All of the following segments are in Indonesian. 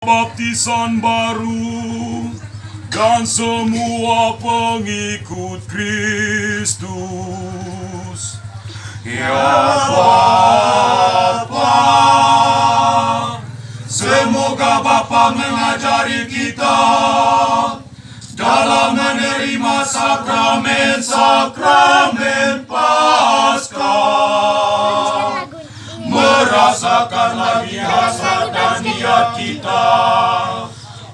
Baptisan baru dan semua pengikut Kristus. Ya Bapa, semoga Bapa mengajari kita dalam menerima sakramen-sakramen Paskah, merasakan lagi hasrat dan niat kita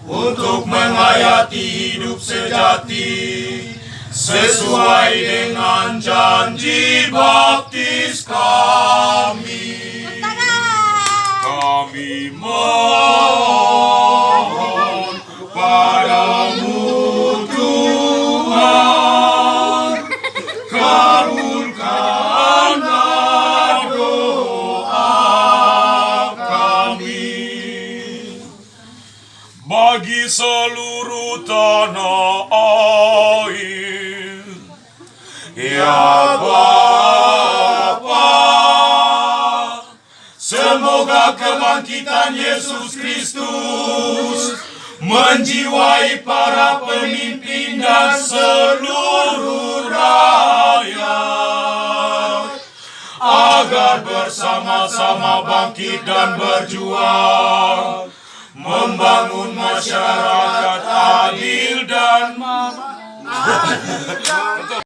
untuk menghayati hidup sejati sesuai dengan janji baptis kami. Kami mohon padamu Tuhan, kabulkanlah doa kami. Bagi seluruh tanah air, ya Bapa, semoga kebangkitan Yesus Kristus menjiwai para pemimpin dan seluruh rakyat, agar bersama-sama bangkit dan berjuang membangun masyarakat adil dan